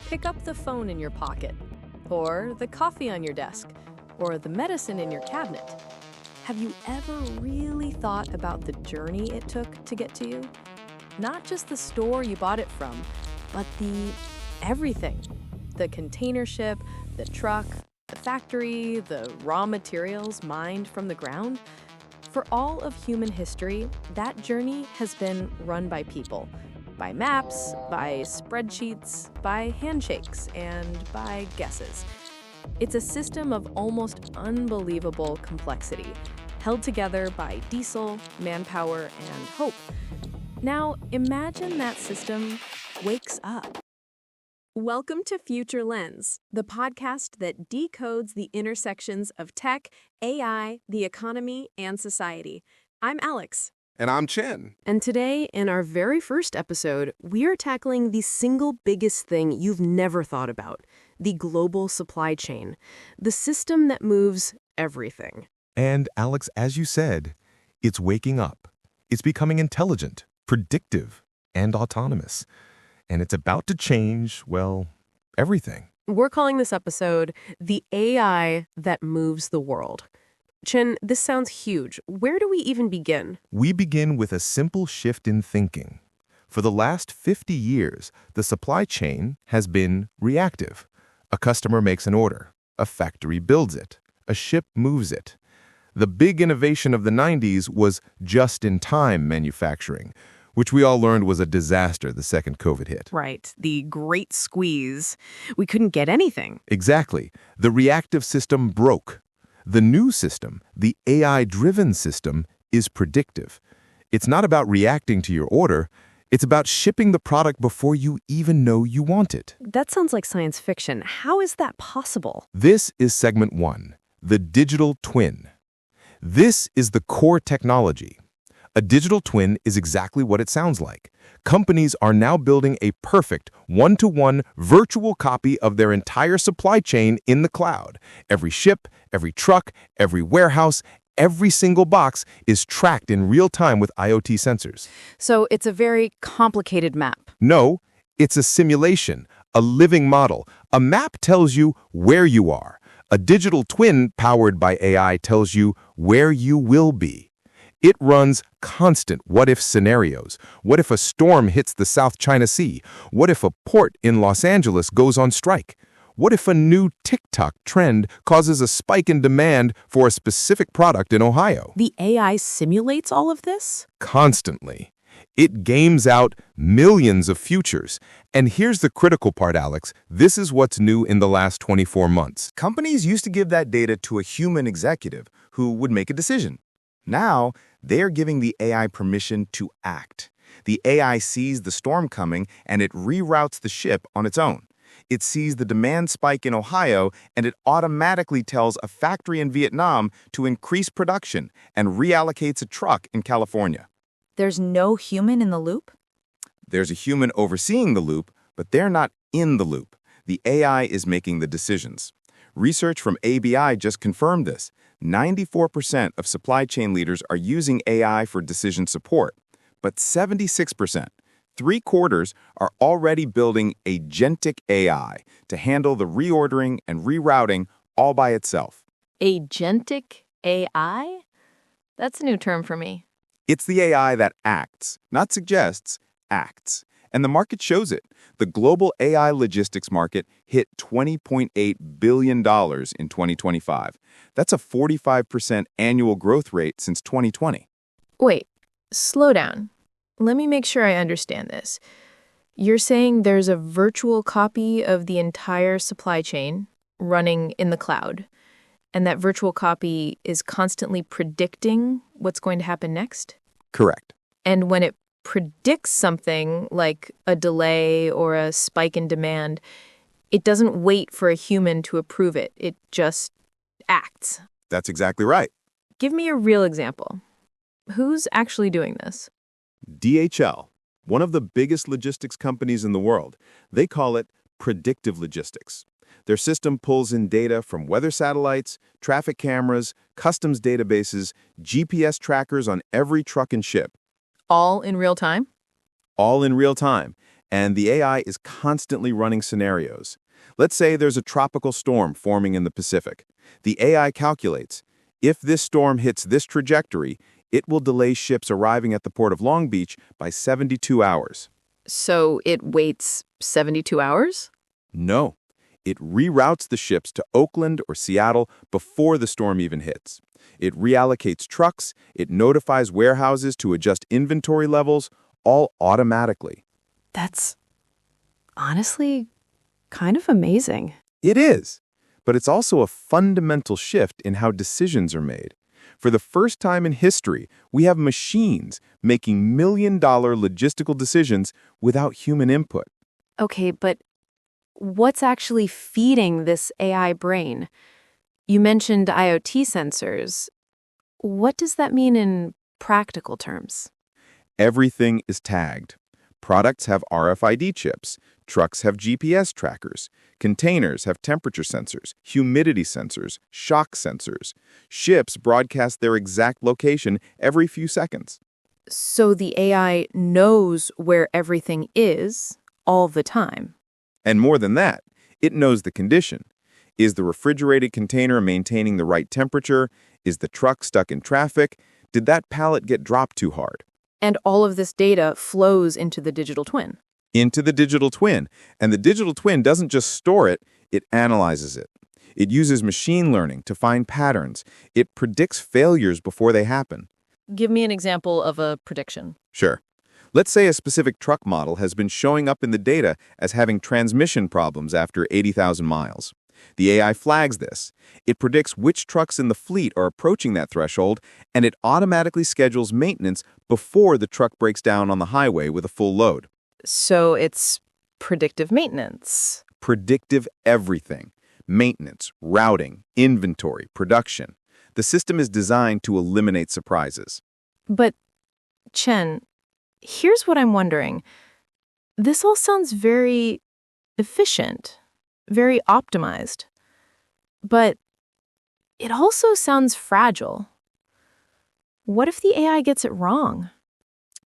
pick up the phone in your pocket, or the coffee on your desk, or the medicine in your cabinet. Have you ever really thought about the journey it took to get to you? Not just the store you bought it from, but the everything. The container ship, the truck, the factory, the raw materials mined from the ground. For all of human history, that journey has been run by people. By maps, by spreadsheets, by handshakes, and by guesses. It's a system of almost unbelievable complexity, held together by diesel, manpower, and hope. Now, imagine that system wakes up. Welcome to Future Lens, the podcast that decodes the intersections of tech, AI, the economy, and society. I'm Alex. And I'm Chen. And today, in our very first episode, we are tackling the single biggest thing you've never thought about, the global supply chain, the system that moves everything. And Alex, as you said, it's waking up. It's becoming intelligent, predictive, and autonomous. And it's about to change, well, everything. We're calling this episode The AI That Moves the World. Chen, this sounds huge. Where do we even begin? We begin with a simple shift in thinking. For the last 50 years, the supply chain has been reactive. A customer makes an order. A factory builds it. A ship moves it. The big innovation of the 90s was just-in-time manufacturing, which we all learned was a disaster the second COVID hit. Right, the great squeeze. We couldn't get anything. Exactly. The reactive system broke. The new system, the AI-driven system, is predictive. It's not about reacting to your order. It's about shipping the product before you even know you want it. That sounds like science fiction. How is that possible? This is segment 1, the digital twin. This is the core technology. A digital twin is exactly what it sounds like. Companies are now building a perfect one-to-one virtual copy of their entire supply chain in the cloud. Every ship, every truck, every warehouse, every single box is tracked in real time with IoT sensors. So it's a very complicated map. No, it's a simulation, a living model. A map tells you where you are. A digital twin powered by AI tells you where you will be. It runs constant what-if scenarios. What if a storm hits the South China Sea? What if a port in Los Angeles goes on strike? What if a new TikTok trend causes a spike in demand for a specific product in Ohio? The AI simulates all of this? Constantly. It games out millions of futures. And here's the critical part, Alex. This is what's new in the last 24 months. Companies used to give that data to a human executive who would make a decision. Now, they are giving the AI permission to act. The AI sees the storm coming and it reroutes the ship on its own. It sees the demand spike in Ohio and it automatically tells a factory in Vietnam to increase production and reallocates a truck in California. There's no human in the loop? There's a human overseeing the loop, but they're not in the loop. The AI is making the decisions. Research from ABI just confirmed this. 94% of supply chain leaders are using AI for decision support, but 76%, 3/4, are already building agentic AI to handle the reordering and rerouting all by itself. Agentic AI? That's a new term for me. It's the AI that acts, not suggests, acts. And the market shows it. The global AI logistics market hit $20.8 billion in 2025. That's a 45% annual growth rate since 2020. Wait, slow down. Let me make sure I understand this. You're saying there's a virtual copy of the entire supply chain running in the cloud, and that virtual copy is constantly predicting what's going to happen next? Correct. And when it predicts something like a delay or a spike in demand, it doesn't wait for a human to approve it. It just acts. That's exactly right. Give me a real example. Who's actually doing this? DHL, one of the biggest logistics companies in the world. They call it predictive logistics. Their system pulls in data from weather satellites, traffic cameras, customs databases, GPS trackers on every truck and ship. All in real time? All in real time. And the AI is constantly running scenarios. Let's say there's a tropical storm forming in the Pacific. The AI calculates, if this storm hits this trajectory, it will delay ships arriving at the port of Long Beach by 72 hours. So it waits 72 hours? No, it reroutes the ships to Oakland or Seattle before the storm even hits. It reallocates trucks, it notifies warehouses to adjust inventory levels, all automatically. That's honestly kind of amazing. It is, but it's also a fundamental shift in how decisions are made. For the first time in history, we have machines making million-dollar logistical decisions without human input. Okay, but what's actually feeding this AI brain? You mentioned IoT sensors. What does that mean in practical terms? Everything is tagged. Products have RFID chips, trucks have GPS trackers, containers have temperature sensors, humidity sensors, shock sensors. Ships broadcast their exact location every few seconds. So the AI knows where everything is all the time. And more than that, it knows the condition. Is the refrigerated container maintaining the right temperature? Is the truck stuck in traffic? Did that pallet get dropped too hard? And all of this data flows into the digital twin. Into the digital twin. And the digital twin doesn't just store it, it analyzes it. It uses machine learning to find patterns. It predicts failures before they happen. Give me an example of a prediction. Sure. Let's say a specific truck model has been showing up in the data as having transmission problems after 80,000 miles. The AI flags this. It predicts which trucks in the fleet are approaching that threshold, and it automatically schedules maintenance before the truck breaks down on the highway with a full load. So it's predictive maintenance. Predictive everything. Maintenance, routing, inventory, production. The system is designed to eliminate surprises. But, Chen, here's what I'm wondering. This all sounds very efficient, very optimized. But it also sounds fragile. What if the AI gets it wrong?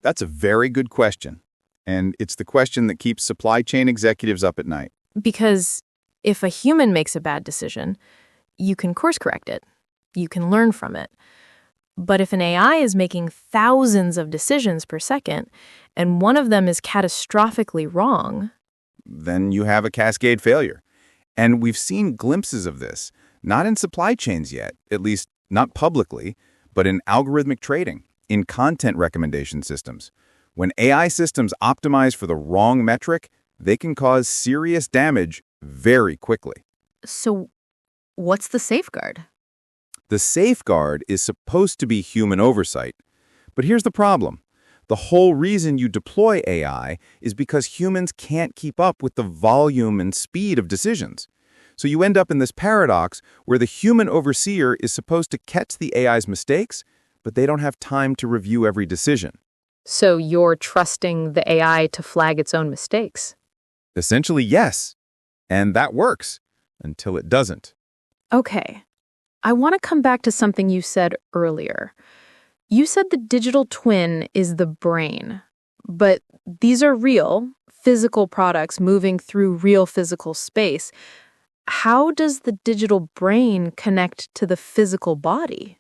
That's a very good question. And it's the question that keeps supply chain executives up at night. Because if a human makes a bad decision, you can course correct it. You can learn from it. But if an AI is making thousands of decisions per second, and one of them is catastrophically wrong, Then you have a cascade failure. And we've seen glimpses of this, not in supply chains yet, at least not publicly, but in algorithmic trading, in content recommendation systems. When AI systems optimize for the wrong metric, they can cause serious damage very quickly. so what's the safeguard? The safeguard is supposed to be human oversight. But here's the problem. The whole reason you deploy AI is because humans can't keep up with the volume and speed of decisions. So you end up in this paradox where the human overseer is supposed to catch the AI's mistakes, but they don't have time to review every decision. So you're trusting the AI to flag its own mistakes. Essentially, yes. And that works until it doesn't. Okay. I want to come back to something you said earlier. You said the digital twin is the brain, but these are real, physical products moving through real physical space. How does the digital brain connect to the physical body?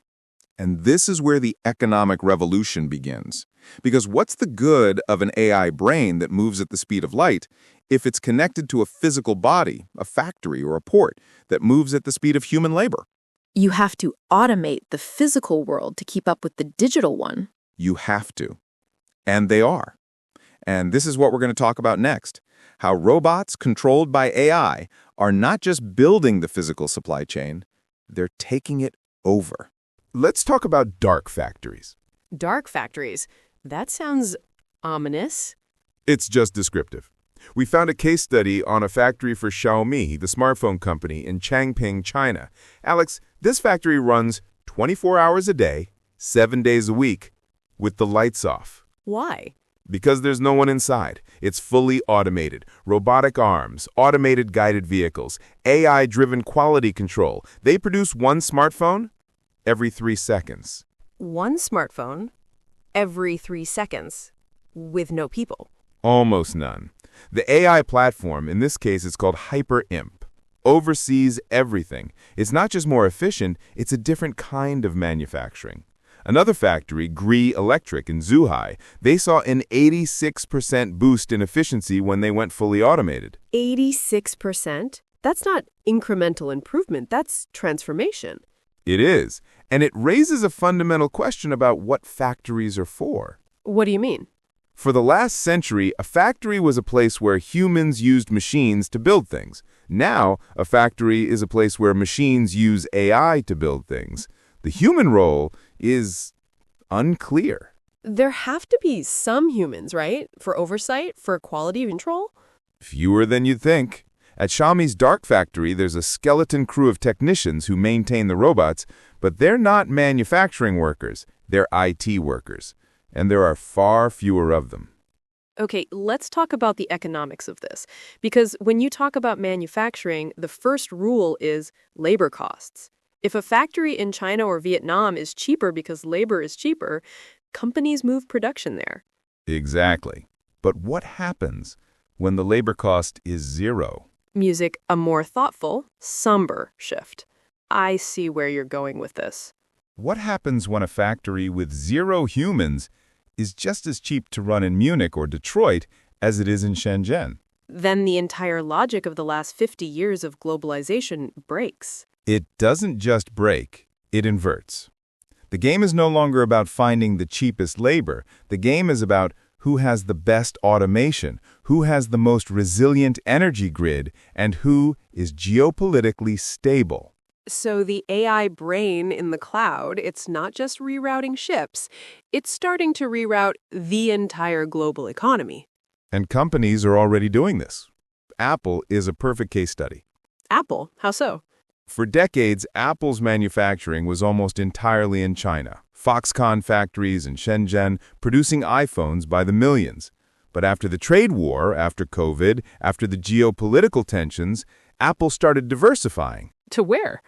And this is where the economic revolution begins. Because what's the good of an AI brain that moves at the speed of light if it's connected to a physical body, a factory or a port that moves at the speed of human labor? You have to automate the physical world to keep up with the digital one. You have to. And they are. And this is what we're going to talk about next. How robots controlled by AI are not just building the physical supply chain, they're taking it over. Let's talk about dark factories. Dark factories. That sounds ominous. It's just descriptive. We found a case study on a factory for Xiaomi, the smartphone company, in Changping, China. Alex, this factory runs 24 hours a day, 7 days a week, with the lights off. Why? Because there's no one inside. It's fully automated. Robotic arms, automated guided vehicles, AI-driven quality control. They produce one smartphone every 3 seconds. One smartphone every 3 seconds with no people. Almost none. The AI platform, in this case, is called HyperImp, oversees everything. It's not just more efficient, it's a different kind of manufacturing. Another factory, Gree Electric in Zhuhai, they saw an 86% boost in efficiency when they went fully automated. 86%? That's not incremental improvement, that's transformation. It is, and it raises a fundamental question about what factories are for. What do you mean? For the last century, a factory was a place where humans used machines to build things. Now, a factory is a place where machines use AI to build things. The human role is unclear. There have to be some humans, right? For oversight, for quality control? Fewer than you'd think. At Xiaomi's Dark Factory, there's a skeleton crew of technicians who maintain the robots, but they're not manufacturing workers, they're IT workers. And there are far fewer of them. Okay, let's talk about the economics of this. Because when you talk about manufacturing, the first rule is labor costs. If a factory in China or Vietnam is cheaper because labor is cheaper, companies move production there. Exactly. But what happens when the labor cost is zero? Music, a more thoughtful, somber shift. I see where you're going with this. What happens when a factory with zero humans is just as cheap to run in Munich or Detroit as it is in Shenzhen? Then the entire logic of the last 50 years of globalization breaks. It doesn't just break, it inverts. The game is no longer about finding the cheapest labor. The game is about who has the best automation, who has the most resilient energy grid, and who is geopolitically stable. So the AI brain in the cloud, it's not just rerouting ships, it's starting to reroute the entire global economy. And companies are already doing this. Apple is a perfect case study. Apple? How so? For decades, Apple's manufacturing was almost entirely in China. Foxconn factories in Shenzhen producing iPhones by the millions. But after the trade war, after COVID, after the geopolitical tensions, Apple started diversifying. To where?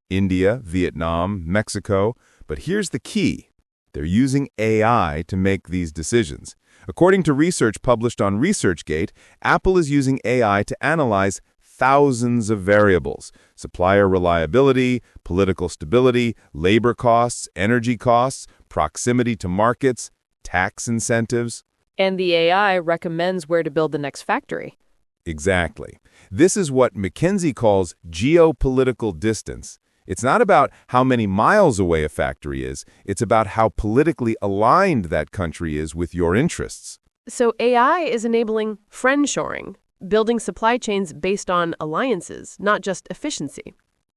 India, Vietnam, Mexico. But here's the key. They're using AI to make these decisions. According to research published on ResearchGate, Apple is using AI to analyze thousands of variables: supplier reliability, political stability, labor costs, energy costs, proximity to markets, tax incentives. And the AI recommends where to build the next factory. Exactly. This is what McKinsey calls geopolitical distance. It's not about how many miles away a factory is, it's about how politically aligned that country is with your interests. So AI is enabling friendshoring, building supply chains based on alliances, not just efficiency.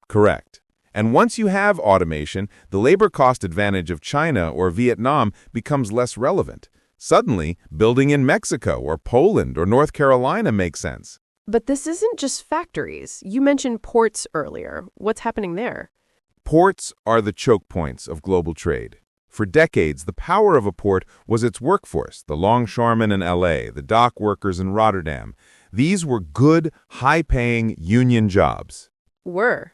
Correct. And once you have automation, the labor cost advantage of China or Vietnam becomes less relevant. Suddenly, building in Mexico or Poland or North Carolina makes sense. But this isn't just factories. You mentioned ports earlier. What's happening there? Ports are the choke points of global trade. For decades, the power of a port was its workforce, the longshoremen in LA, the dock workers in Rotterdam. These were good, high-paying union jobs. Were.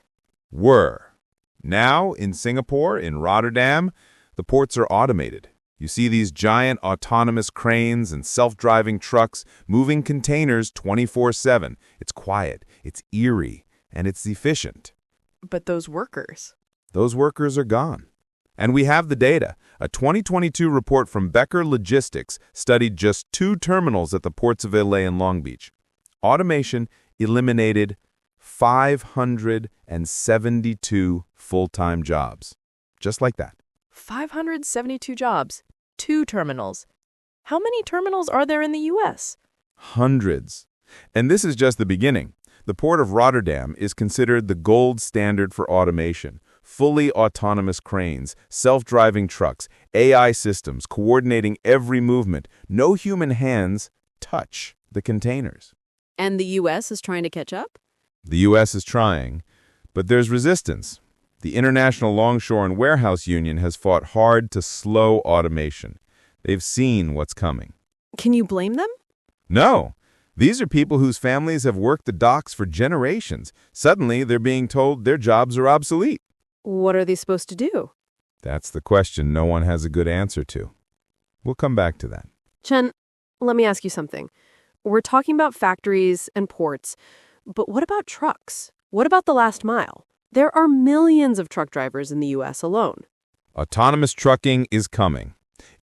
Now, in Singapore, in Rotterdam, the ports are automated. You see these giant autonomous cranes and self-driving trucks moving containers 24/7. It's quiet, it's eerie, and it's efficient. But those workers? Those workers are gone. And we have the data. A 2022 report from Becker Logistics studied just 2 terminals at the ports of LA and Long Beach. Automation eliminated 572 full-time jobs. Just like that. 572 jobs. 2 terminals. How many terminals are there in the U.S.? Hundreds. And this is just the beginning. The Port of Rotterdam is considered the gold standard for automation. Fully autonomous cranes, self-driving trucks, AI systems coordinating every movement. No human hands touch the containers. And the U.S. is trying to catch up? The U.S. is trying, but there's resistance. The International Longshore and Warehouse Union has fought hard to slow automation. They've seen what's coming. Can you blame them? No. These are people whose families have worked the docks for generations. Suddenly, they're being told their jobs are obsolete. What are they supposed to do? That's the question no one has a good answer to. We'll come back to that. Chen, Let me ask you something. We're talking about factories and ports, but what about trucks? What about the last mile? There are millions of truck drivers in the U.S. alone. Autonomous trucking is coming.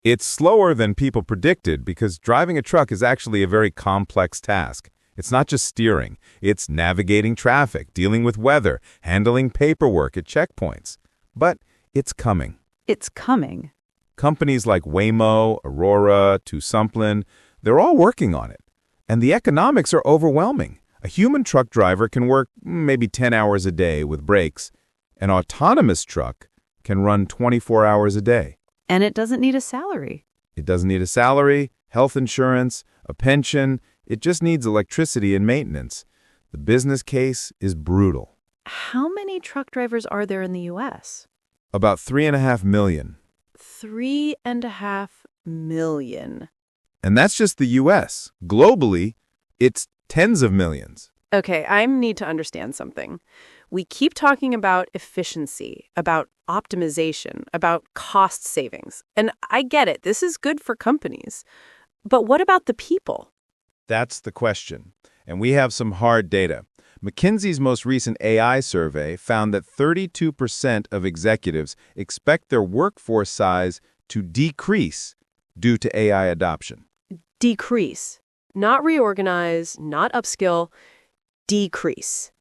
It's slower than people predicted because driving a truck is actually a very complex task. It's not just steering. It's navigating traffic, dealing with weather, handling paperwork at checkpoints. But it's coming. It's coming. Companies like Waymo, Aurora, Tucson, they're all working on it. And the economics are overwhelming. A human truck driver can work maybe 10 hours a day with breaks. An autonomous truck can run 24 hours a day. And it doesn't need a salary. It doesn't need a salary, health insurance, a pension. It just needs electricity and maintenance. The business case is brutal. How many truck drivers are there in the U.S.? About 3.5 million. 3.5 million. And that's just the U.S. Globally, it's tens of millions. Okay, I need to understand something. We keep talking about efficiency, about optimization, about cost savings. And I get it. This is good for companies. But what about the people? That's the question. And we have some hard data. McKinsey's most recent AI survey found that 32% of executives expect their workforce size to decrease due to AI adoption. Decrease. Not reorganize, not upskill. Decrease.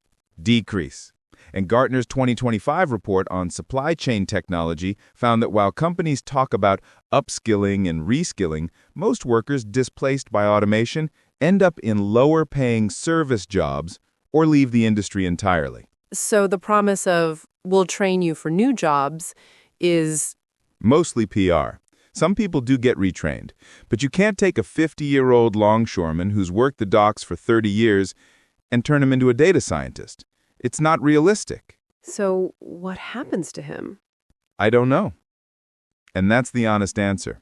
Decrease. And Gartner's 2025 report on supply chain technology found that while companies talk about upskilling and reskilling, most workers displaced by automation end up in lower-paying service jobs or leave the industry entirely. So the promise of, we'll train you for new jobs is... Mostly PR. Some people do get retrained, but you can't take a 50-year-old longshoreman who's worked the docks for 30 years and turn him into a data scientist. It's not realistic. So what happens to him? I don't know. And that's the honest answer.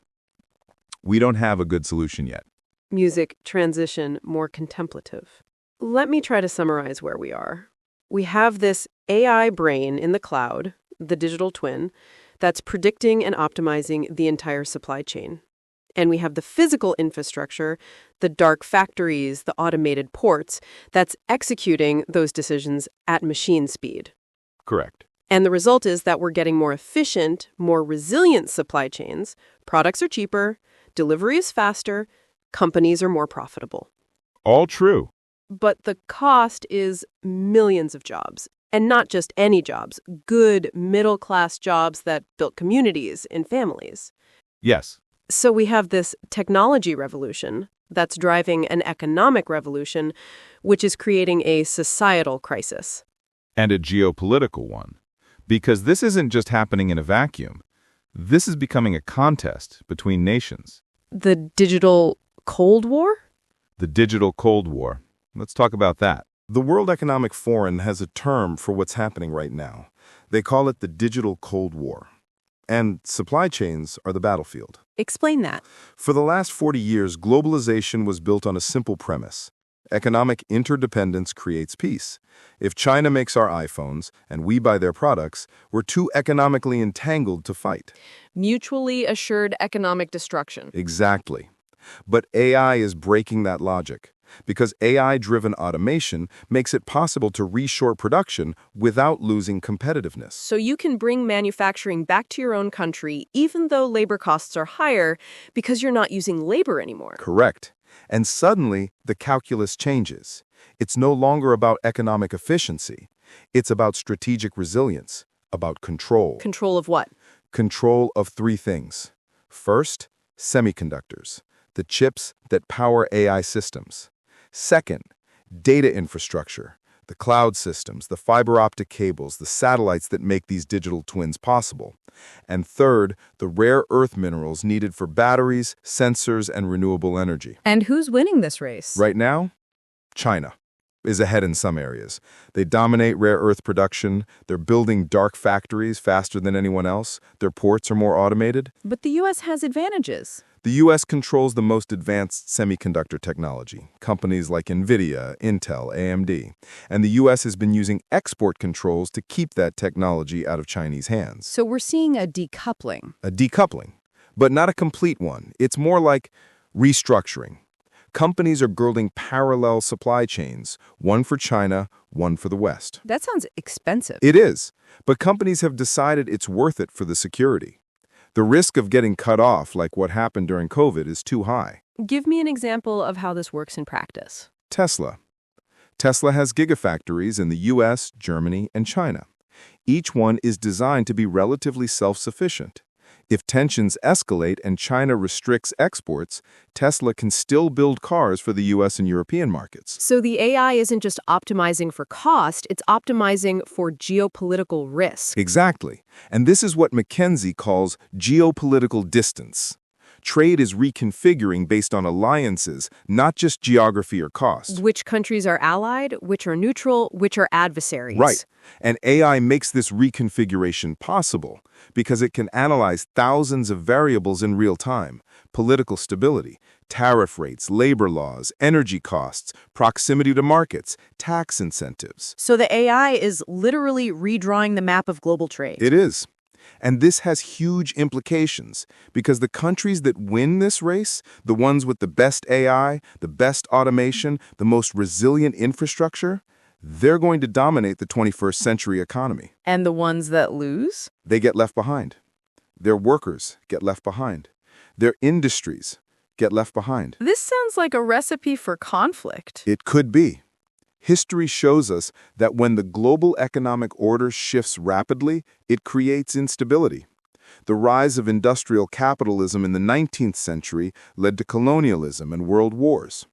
We don't have a good solution yet. Music, transition, more contemplative. Let me try to summarize where we are. We have this AI brain in the cloud, the digital twin, that's predicting and optimizing the entire supply chain. And we have the physical infrastructure, the dark factories, the automated ports, that's executing those decisions at machine speed. Correct. And the result is that we're getting more efficient, more resilient supply chains. Products are cheaper, delivery is faster, companies are more profitable. All true. But the cost is millions of jobs. And not just any jobs, good middle-class jobs that built communities and families. Yes. So we have this technology revolution that's driving an economic revolution, which is creating a societal crisis. And a geopolitical one. Because this isn't just happening in a vacuum. This is becoming a contest between nations. The digital Cold War? The digital Cold War. Let's talk about that. The World Economic Forum has a term for what's happening right now. They call it the digital Cold War. And supply chains are the battlefield. Explain that. For the last 40 years, globalization was built on a simple premise. Economic interdependence creates peace. If China makes our iPhones and we buy their products, we're too economically entangled to fight. Mutually assured economic destruction. Exactly. But AI is breaking that logic. Because AI-driven automation makes it possible to reshore production without losing competitiveness. So you can bring manufacturing back to your own country even though labor costs are higher because you're not using labor anymore. Correct. And suddenly, the calculus changes. It's no longer about economic efficiency. It's about strategic resilience, about control. Control of what? Control of three things. First, semiconductors, the chips that power AI systems. Second, data infrastructure, the cloud systems, the fiber optic cables, the satellites that make these digital twins possible. And third, the rare earth minerals needed for batteries, sensors, and renewable energy. And who's winning this race? Right now, China is ahead in some areas. They dominate rare earth production. They're building dark factories faster than anyone else. Their ports are more automated. But the U.S. has advantages. The U.S. controls the most advanced semiconductor technology, companies like NVIDIA, Intel, AMD. And the U.S. has been using export controls to keep that technology out of Chinese hands. So we're seeing a decoupling. A decoupling, but not a complete one. It's more like restructuring. Companies are building parallel supply chains, one for China, one for the West. That sounds expensive. It is, but companies have decided it's worth it for the security. The risk of getting cut off, like what happened during COVID, is too high. Give me an example of how this works in practice. Tesla. Tesla has gigafactories in the US, Germany, and China. Each one is designed to be relatively self-sufficient. If tensions escalate and China restricts exports, Tesla can still build cars for the US and European markets. So the AI isn't just optimizing for cost, it's optimizing for geopolitical risk. Exactly. And this is what McKinsey calls geopolitical distance. Trade is reconfiguring based on alliances, not just geography or cost. Which countries are allied, which are neutral, which are adversaries. Right. And AI makes this reconfiguration possible because it can analyze thousands of variables in real time: political stability, tariff rates, labor laws, energy costs, proximity to markets, tax incentives. So the AI is literally redrawing the map of global trade. It is. And this has huge implications because the countries that win this race, the ones with the best AI, the best automation, the most resilient infrastructure, they're going to dominate the 21st century economy. And the ones that lose? They get left behind. Their workers get left behind. Their industries get left behind. This sounds like a recipe for conflict. It could be. History shows us that when the global economic order shifts rapidly, it creates instability. The rise of industrial capitalism in the 19th century led to colonialism and world wars.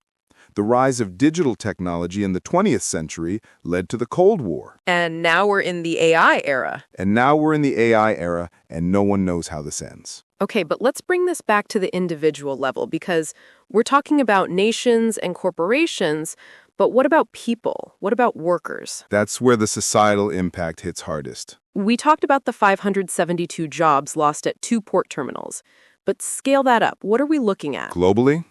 The rise of digital technology in the 20th century led to the Cold War. And now we're in the AI era. And now we're in the AI era, and no one knows how this ends. Okay, but let's bring this back to the individual level because we're talking about nations and corporations, but what about people? What about workers? That's where the societal impact hits hardest. We talked about the 572 jobs lost at 2 port terminals, but scale that up. What are we looking at? Globally,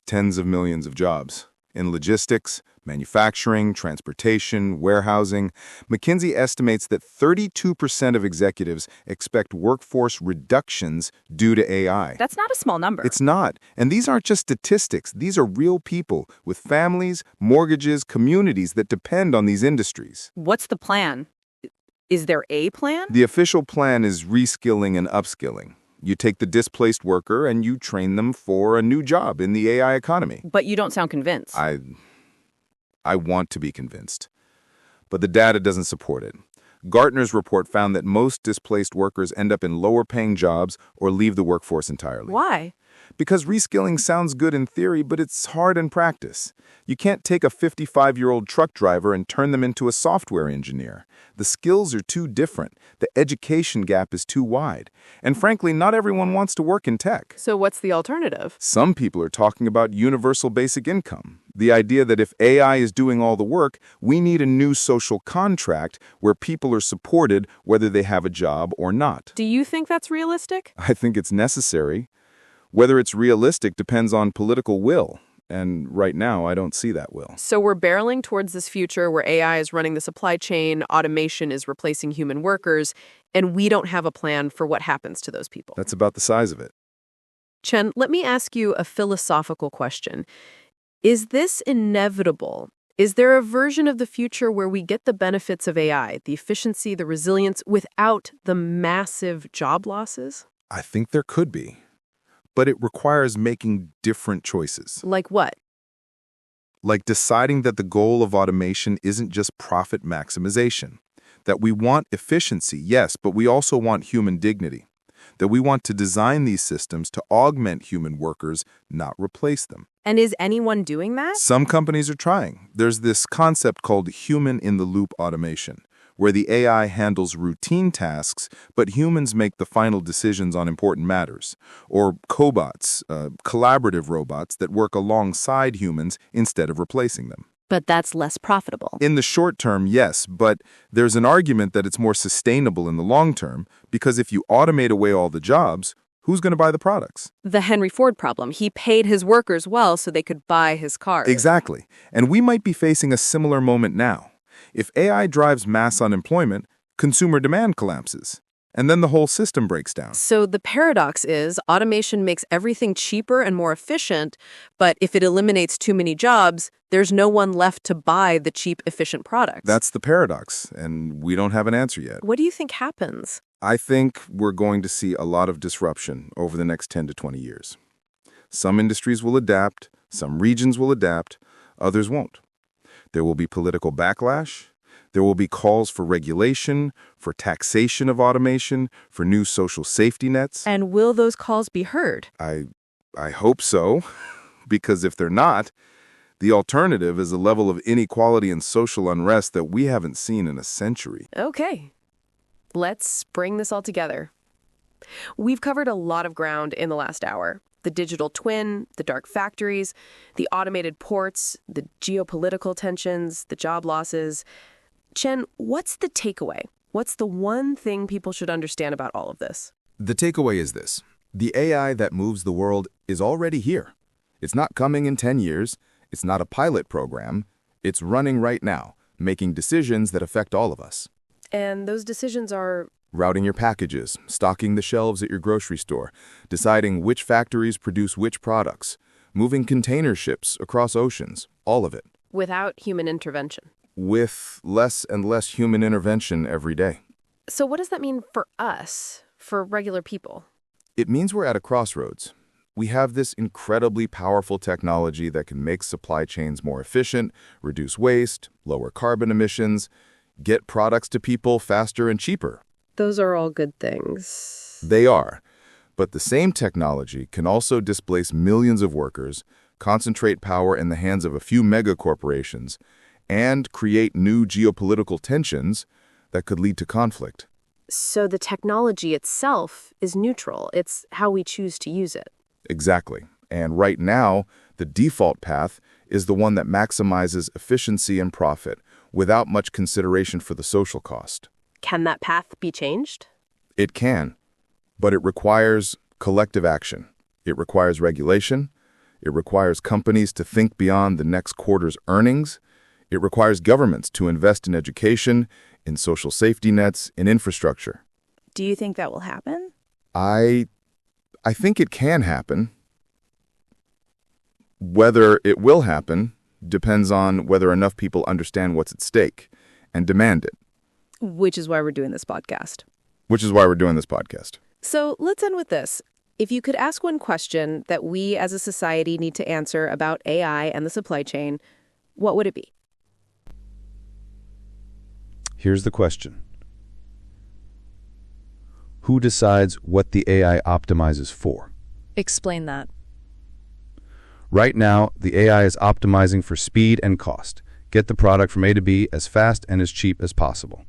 tens of millions of jobs. In logistics, manufacturing, transportation, warehousing, McKinsey estimates that 32% of executives expect workforce reductions due to AI. That's not a small number. It's not. And these aren't just statistics. These are real people with families, mortgages, communities that depend on these industries. What's the plan? Is there a plan? The official plan is reskilling and upskilling. You take the displaced worker and you train them for a new job in the AI economy. But you don't sound convinced. I want to be convinced. But the data doesn't support it. Gartner's report found that most displaced workers end up in lower-paying jobs or leave the workforce entirely. Why? Because reskilling sounds good in theory, but it's hard in practice. You can't take a 55-year-old truck driver and turn them into a software engineer. The skills are too different. The education gap is too wide. And frankly, not everyone wants to work in tech. So what's the alternative? Some people are talking about universal basic income. The idea that if AI is doing all the work, we need a new social contract where people are supported whether they have a job or not. Do you think that's realistic? I think it's necessary. Whether it's realistic depends on political will. And right now, I don't see that will. So we're barreling towards this future where AI is running the supply chain, automation is replacing human workers, and we don't have a plan for what happens to those people. That's about the size of it. Chen, let me ask you a philosophical question. Is this inevitable? Is there a version of the future where we get the benefits of AI, the efficiency, the resilience, without the massive job losses? I think there could be. But it requires making different choices. Like what? Like deciding that the goal of automation isn't just profit maximization. That we want efficiency, yes, but we also want human dignity. That we want to design these systems to augment human workers, not replace them. And is anyone doing that? Some companies are trying. There's this concept called human-in-the-loop automation, where the AI handles routine tasks, but humans make the final decisions on important matters. Or cobots, collaborative robots that work alongside humans instead of replacing them. But that's less profitable. In the short term, yes, but there's an argument that it's more sustainable in the long term, because if you automate away all the jobs, who's going to buy the products? The Henry Ford problem. He paid his workers well so they could buy his cars. Exactly. And we might be facing a similar moment now. If AI drives mass unemployment, consumer demand collapses. and then the whole system breaks down. So the paradox is automation makes everything cheaper and more efficient, but if it eliminates too many jobs, there's no one left to buy the cheap, efficient products. That's the paradox, and we don't have an answer yet. What do you think happens? I think we're going to see a lot of disruption over the next 10 to 20 years. Some industries will adapt, some regions will adapt, others won't. There will be political backlash. There will be calls for regulation, for taxation of automation, for new social safety nets. And will those calls be heard? I hope so, because if they're not, the alternative is a level of inequality and social unrest that we haven't seen in a century. Okay, let's bring this all together. We've covered a lot of ground in the last hour. The digital twin, the dark factories, the automated ports, the geopolitical tensions, the job losses. Chen, what's the takeaway? What's the one thing people should understand about all of this? The takeaway is this. The AI that moves the world is already here. It's not coming in 10 years. It's not a pilot program. It's running right now, making decisions that affect all of us. And those decisions are... Routing your packages, stocking the shelves at your grocery store, deciding which factories produce which products, moving container ships across oceans, all of it. without human intervention. With less and less human intervention every day. So what does that mean for us, for regular people? It means we're at a crossroads. We have this incredibly powerful technology that can make supply chains more efficient, reduce waste, lower carbon emissions, get products to people faster and cheaper. Those are all good things. They are. But the same technology can also displace millions of workers, concentrate power in the hands of a few megacorporations, and create new geopolitical tensions that could lead to conflict. So the technology itself is neutral. It's how we choose to use it. Exactly. And right now, the default path is the one that maximizes efficiency and profit without much consideration for the social cost. Can that path be changed? It can, but it requires collective action. It requires regulation. It requires companies to think beyond the next quarter's earnings. It requires governments to invest in education, in social safety nets, in infrastructure. Do you think that will happen? I think it can happen. Whether it will happen depends on whether enough people understand what's at stake and demand it. Which is why we're doing this podcast. So let's end with this. If you could ask one question that we as a society need to answer about AI and the supply chain, what would it be? Here's the question. Who decides what the AI optimizes for? Explain that. Right now, the AI is optimizing for speed and cost. Get the product from A to B as fast and as cheap as possible.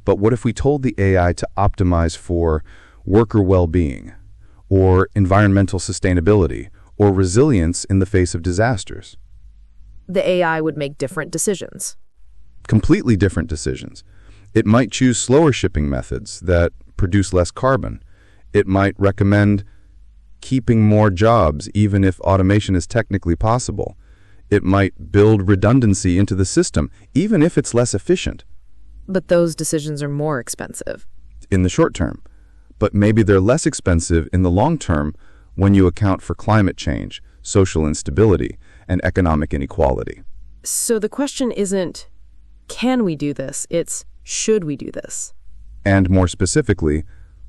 But what if we told the AI to optimize for worker well-being, or environmental sustainability, or resilience in the face of disasters? The AI would make different decisions. Completely different decisions. It might choose slower shipping methods that produce less carbon. It might recommend keeping more jobs even if automation is technically possible. It might build redundancy into the system even if it's less efficient. But those decisions are more expensive. In the short term. But maybe they're less expensive in the long term when you account for climate change, social instability, and economic inequality. So the question isn't, can we do this? It's, should we do this? And more specifically,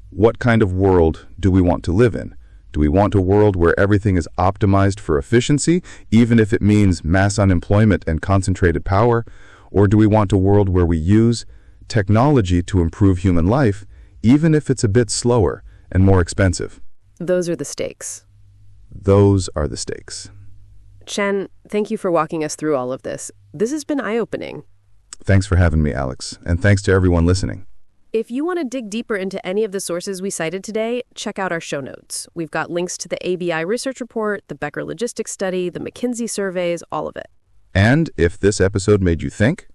what kind of world do we want to live in? Do we want a world where everything is optimized for efficiency, even if it means mass unemployment and concentrated power? Or do we want a world where we use technology to improve human life, even if it's a bit slower and more expensive? Those are the stakes. Those are the stakes. Chen, thank you for walking us through all of this. This has been eye-opening. Thanks for having me, Alex, and thanks to everyone listening. If you want to dig deeper into any of the sources we cited today, check out our show notes. We've got links to the ABI research report, the Becker logistics study, the McKinsey surveys, all of it. And if this episode made you think,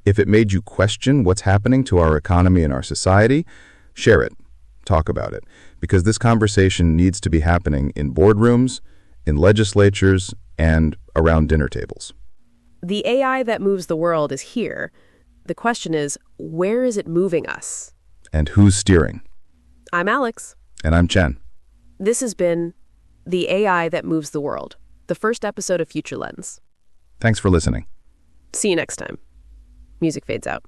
if it made you question what's happening to our economy and our society, share it. Talk about it. Because this conversation needs to be happening in boardrooms, in legislatures, and around dinner tables. The AI that moves the world is here. The question is, where is it moving us? And who's steering? I'm Alex. And I'm Chen. This has been The AI That Moves the World, the first episode of Future Lens. Thanks for listening. See you next time. Music fades out.